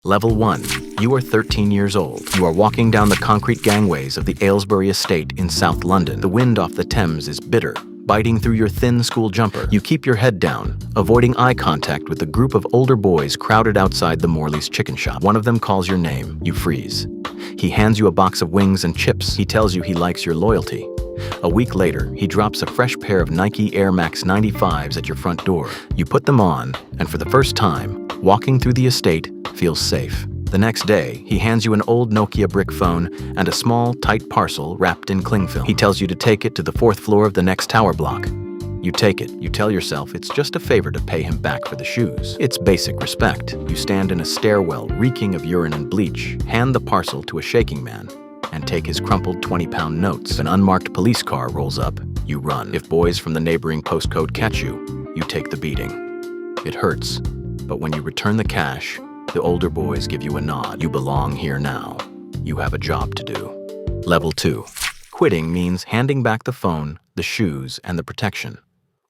Level 1. You are 13 years old. You are walking down the concrete gangways of the Aylesbury estate in South London. The wind off the Thames is bitter, biting through your thin school jumper. You keep your head down, avoiding eye contact with a group of older boys crowded outside the Morley's chicken shop. One of them calls your name. You freeze. He hands you a box of wings and chips. He tells you he likes your loyalty. A week later, he drops a fresh pair of Nike Air Max 95s at your front door. You put them on, and for the first time, walking through the estate feels safe. The next day, he hands you an old Nokia brick phone and a small, tight parcel wrapped in cling film. He tells you to take it to the 4th floor of the next tower block. You take it. You tell yourself it's just a favor to pay him back for the shoes. It's basic respect. You stand in a stairwell reeking of urine and bleach, hand the parcel to a shaking man, and take his crumpled 20-pound notes. If an unmarked police car rolls up, you run. If boys from the neighboring postcode catch you, you take the beating. It hurts, but when you return the cash, the older boys give you a nod. You belong here now. You have a job to do. Level 2. Quitting means handing back the phone, the shoes, and the protection.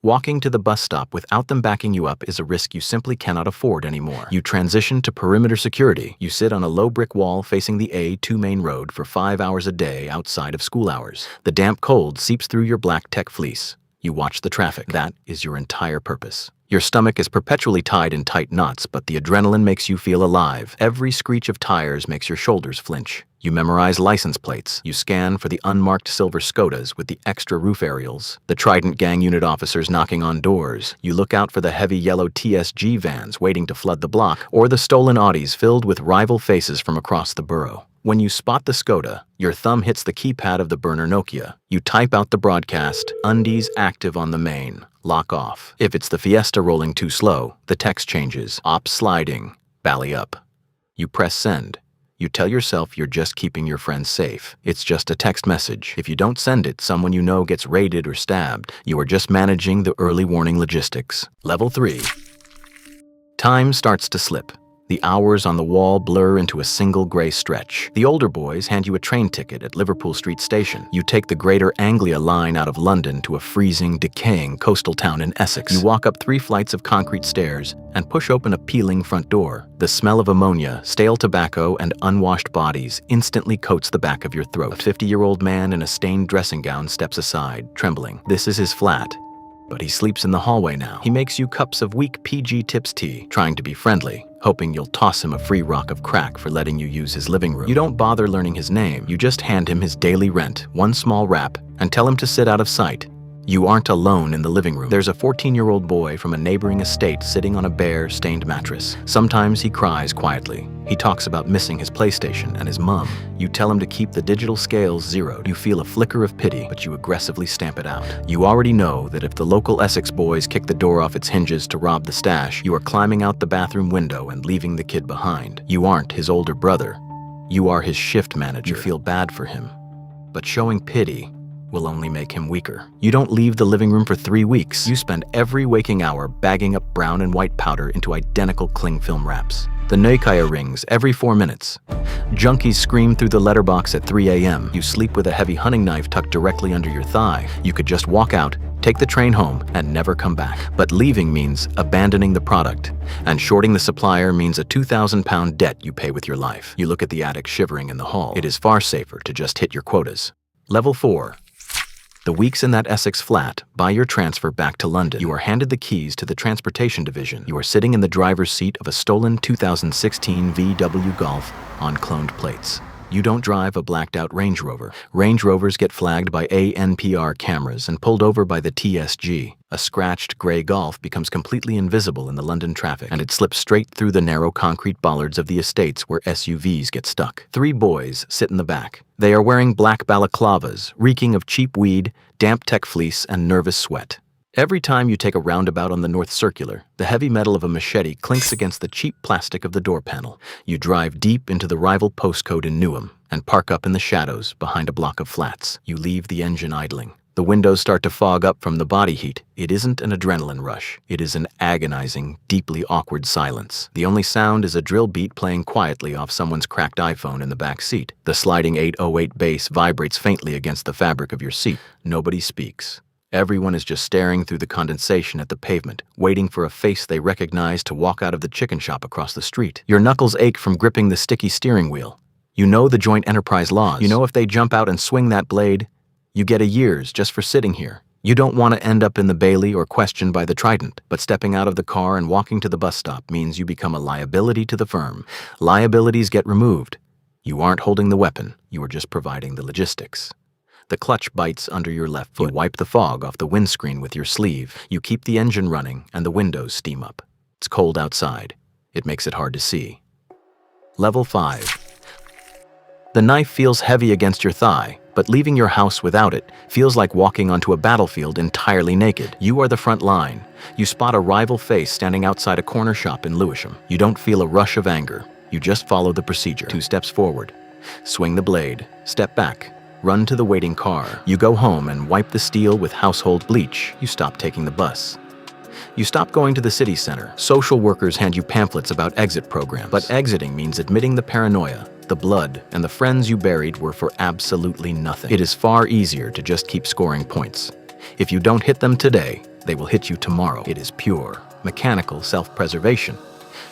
Walking to the bus stop without them backing you up is a risk you simply cannot afford anymore. You transition to perimeter security. You sit on a low brick wall facing the A2 main road for 5 hours a day outside of school hours. The damp cold seeps through your black tech fleece. You watch the traffic. That is your entire purpose. Your stomach is perpetually tied in tight knots, but the adrenaline makes you feel alive. Every screech of tires makes your shoulders flinch. You memorize license plates. You scan for the unmarked silver Skodas with the extra roof aerials, the Trident gang unit officers knocking on doors. You look out for the heavy yellow TSG vans waiting to flood the block, or the stolen Audis filled with rival faces from across the borough. When you spot the Skoda, your thumb hits the keypad of the burner Nokia. You type out the broadcast, undies active on the main, lock off. If it's the Fiesta rolling too slow, the text changes, ops sliding, bally up. You press send. You tell yourself you're just keeping your friends safe. It's just a text message. If you don't send it, someone you know gets raided or stabbed. You are just managing the early warning logistics. Level 3. Time starts to slip. The hours on the wall blur into a single gray stretch. The older boys hand you a train ticket at Liverpool Street Station. You take the Greater Anglia line out of London to a freezing, decaying coastal town in Essex. You walk up 3 flights of concrete stairs and push open a peeling front door. The smell of ammonia, stale tobacco, and unwashed bodies instantly coats the back of your throat. A 50-year-old man in a stained dressing gown steps aside, trembling. This is his flat, but he sleeps in the hallway now. He makes you cups of weak PG Tips tea, trying to be friendly, hoping you'll toss him a free rock of crack for letting you use his living room. You don't bother learning his name. You just hand him his daily rent, 1 small wrap, and tell him to sit out of sight. You aren't alone in the living room. There's a 14-year-old boy from a neighboring estate sitting on a bare, stained mattress. Sometimes he cries quietly. He talks about missing his PlayStation and his mom. You tell him to keep the digital scales zeroed. You feel a flicker of pity, but you aggressively stamp it out. You already know that if the local Essex boys kick the door off its hinges to rob the stash, you are climbing out the bathroom window and leaving the kid behind. You aren't his older brother. You are his shift manager. You feel bad for him, but showing pity will only make him weaker. You don't leave the living room for 3 weeks. You spend every waking hour bagging up brown and white powder into identical cling film wraps. The Nokia rings every 4 minutes. Junkies scream through the letterbox at 3 a.m. You sleep with a heavy hunting knife tucked directly under your thigh. You could just walk out, take the train home, and never come back. But leaving means abandoning the product, and shorting the supplier means a 2,000-pound debt you pay with your life. You look at the addict shivering in the hall. It is far safer to just hit your quotas. Level 4. The weeks in that Essex flat buy your transfer back to London. You are handed the keys to the transportation division. You are sitting in the driver's seat of a stolen 2016 VW Golf on cloned plates. You don't drive a blacked-out Range Rover. Range Rovers get flagged by ANPR cameras and pulled over by the TSG. A scratched gray Golf becomes completely invisible in the London traffic, and it slips straight through the narrow concrete bollards of the estates where SUVs get stuck. 3 boys sit in the back. They are wearing black balaclavas, reeking of cheap weed, damp tech fleece, and nervous sweat. Every time you take a roundabout on the North Circular, the heavy metal of a machete clinks against the cheap plastic of the door panel. You drive deep into the rival postcode in Newham and park up in the shadows behind a block of flats. You leave the engine idling. The windows start to fog up from the body heat. It isn't an adrenaline rush. It is an agonizing, deeply awkward silence. The only sound is a drill beat playing quietly off someone's cracked iPhone in the back seat. The sliding 808 bass vibrates faintly against the fabric of your seat. Nobody speaks. Everyone is just staring through the condensation at the pavement, waiting for a face they recognize to walk out of the chicken shop across the street. Your knuckles ache from gripping the sticky steering wheel. You know the joint enterprise laws. You know if they jump out and swing that blade, you get a year's just for sitting here. You don't want to end up in the Bailey or questioned by the Trident, but stepping out of the car and walking to the bus stop means you become a liability to the firm. Liabilities get removed. You aren't holding the weapon, you are just providing the logistics. The clutch bites under your left foot. You wipe the fog off the windscreen with your sleeve. You keep the engine running and the windows steam up. It's cold outside. It makes it hard to see. Level 5. The knife feels heavy against your thigh, but leaving your house without it feels like walking onto a battlefield entirely naked. You are the front line. You spot a rival face standing outside a corner shop in Lewisham. You don't feel a rush of anger. You just follow the procedure. 2 steps forward. Swing the blade. Step back. Run to the waiting car. You go home and wipe the steel with household bleach. You stop taking the bus. You stop going to the city center. Social workers hand you pamphlets about exit programs. But exiting means admitting the paranoia, the blood, and the friends you buried were for absolutely nothing. It is far easier to just keep scoring points. If you don't hit them today, they will hit you tomorrow. It is pure, mechanical self-preservation.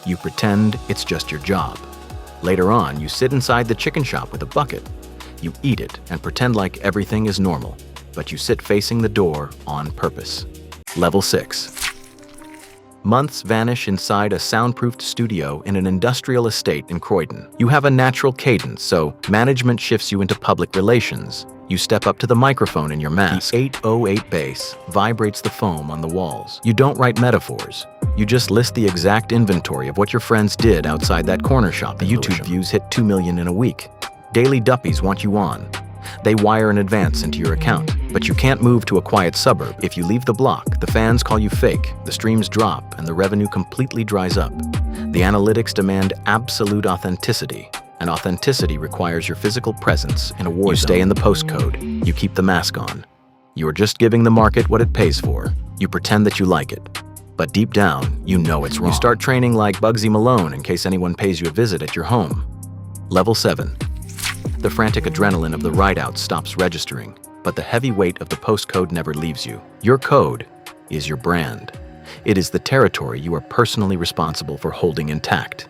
You pretend it's just your job. Later on, you sit inside the chicken shop with a bucket. You eat it and pretend like everything is normal, but you sit facing the door on purpose. Level 6. Months vanish inside a soundproofed studio in an industrial estate in Croydon. You have a natural cadence, so management shifts you into public relations. You step up to the microphone in your mask. The 808 bass vibrates the foam on the walls. You don't write metaphors. You just list the exact inventory of what your friends did outside that corner shop. The YouTube views hit 2 million in a week. Daily Duppies want you on. They wire an advance into your account, but you can't move to a quiet suburb. If you leave the block, the fans call you fake, the streams drop, and the revenue completely dries up. The analytics demand absolute authenticity, and authenticity requires your physical presence in a war zone. You stay in the postcode. You keep the mask on. You are just giving the market what it pays for. You pretend that you like it. But deep down, you know it's wrong. You start training like Bugsy Malone in case anyone pays you a visit at your home. Level 7. The frantic adrenaline of the ride-out stops registering, but the heavy weight of the postcode never leaves you. Your code is your brand. It is the territory you are personally responsible for holding intact.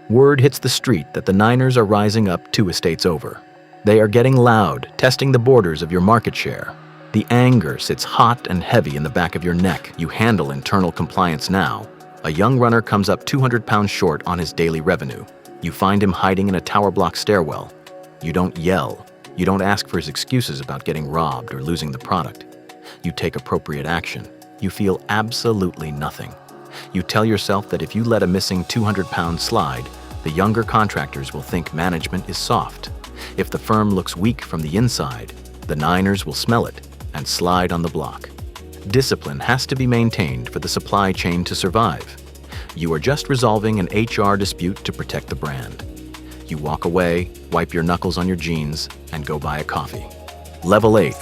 Word hits the street that the Niners are rising up 2 estates over. They are getting loud, testing the borders of your market share. The anger sits hot and heavy in the back of your neck. You handle internal compliance now. A young runner comes up 200 pounds short on his daily revenue. You find him hiding in a tower block stairwell. You don't yell. You don't ask for his excuses about getting robbed or losing the product. You take appropriate action. You feel absolutely nothing. You tell yourself that if you let a missing 200-pound slide, the younger contractors will think management is soft. If the firm looks weak from the inside, the Niners will smell it and slide on the block. Discipline has to be maintained for the supply chain to survive. You are just resolving an HR dispute to protect the brand. You walk away, wipe your knuckles on your jeans, and go buy a coffee. Level 8.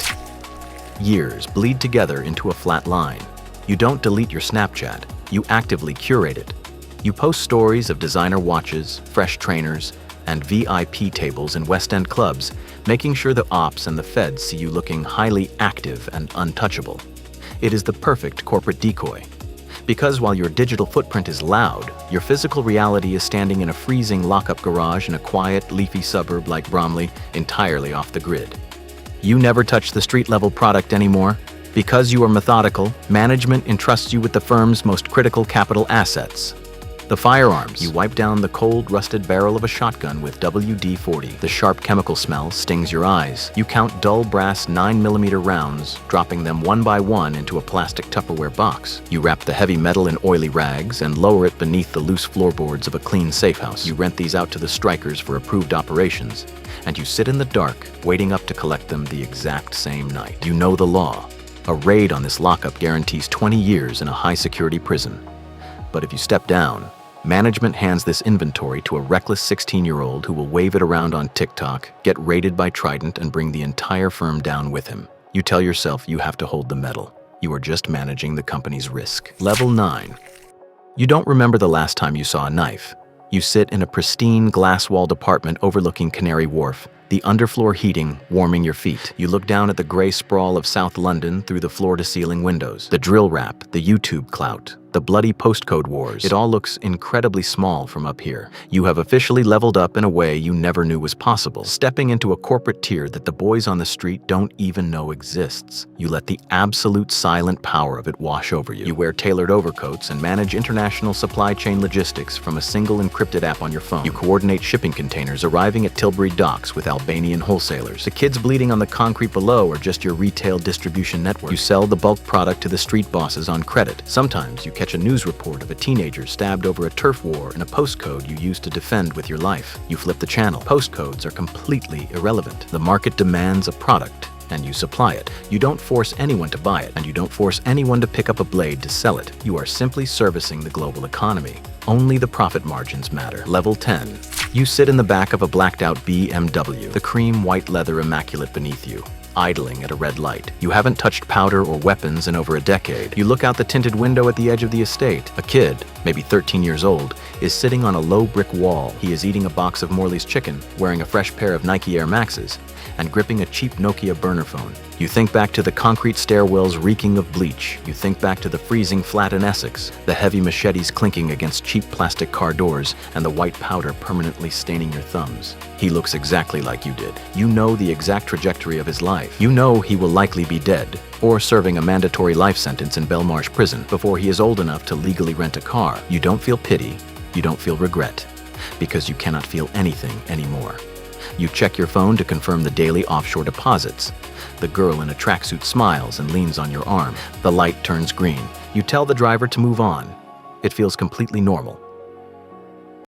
Years bleed together into a flat line. You don't delete your Snapchat. You actively curate it. You post stories of designer watches, fresh trainers, and VIP tables in West End clubs, making sure the ops and the feds see you looking highly active and untouchable. It is the perfect corporate decoy. Because while your digital footprint is loud, your physical reality is standing in a freezing lock-up garage in a quiet, leafy suburb like Bromley, entirely off the grid. You never touch the street-level product anymore. Because you are methodical, management entrusts you with the firm's most critical capital assets. The firearms. You wipe down the cold, rusted barrel of a shotgun with WD-40. The sharp chemical smell stings your eyes. You count dull brass 9mm rounds, dropping them one by one into a plastic Tupperware box. You wrap the heavy metal in oily rags and lower it beneath the loose floorboards of a clean safe house. You rent these out to the strikers for approved operations, and you sit in the dark, waiting up to collect them the exact same night. You know the law. A raid on this lockup guarantees 20 years in a high-security prison. But if you step down, management hands this inventory to a reckless 16-year-old who will wave it around on TikTok, get raided by Trident, and bring the entire firm down with him. You tell yourself you have to hold the medal. You are just managing the company's risk. Level 9. You don't remember the last time you saw a knife. You sit in a pristine glass-walled apartment overlooking Canary Wharf, The underfloor heating warming your feet. You look down at the gray sprawl of South London through the floor-to-ceiling windows. The drill rap, the YouTube clout, the bloody postcode wars. It all looks incredibly small from up here. You have officially leveled up in a way you never knew was possible, stepping into a corporate tier that the boys on the street don't even know exists. You let the absolute silent power of it wash over you. You wear tailored overcoats and manage international supply chain logistics from a single encrypted app on your phone. You coordinate shipping containers arriving at Tilbury docks with Albanian wholesalers. The kids bleeding on the concrete below are just your retail distribution network. You sell the bulk product to the street bosses on credit. Sometimes you catch a news report of a teenager stabbed over a turf war in a postcode you used to defend with your life. You flip the channel. Postcodes are completely irrelevant. The market demands a product, and you supply it. You don't force anyone to buy it, and you don't force anyone to pick up a blade to sell it. You are simply servicing the global economy. Only the profit margins matter. Level 10. You sit in the back of a blacked-out BMW, the cream white leather immaculate beneath you, idling at a red light. You haven't touched powder or weapons in over a decade. You look out the tinted window at the edge of the estate. A kid, maybe 13 years old, is sitting on a low brick wall. He is eating a box of Morley's chicken, wearing a fresh pair of Nike Air Maxes, and gripping a cheap Nokia burner phone. You think back to the concrete stairwells reeking of bleach. You think back to the freezing flat in Essex, the heavy machetes clinking against cheap plastic car doors, and the white powder permanently staining your thumbs. He looks exactly like you did. You know the exact trajectory of his life. You know he will likely be dead, or serving a mandatory life sentence in Belmarsh prison before he is old enough to legally rent a car. You don't feel pity, you don't feel regret, because you cannot feel anything anymore. You check your phone to confirm the daily offshore deposits. The girl in a tracksuit smiles and leans on your arm. The light turns green. You tell the driver to move on. It feels completely normal.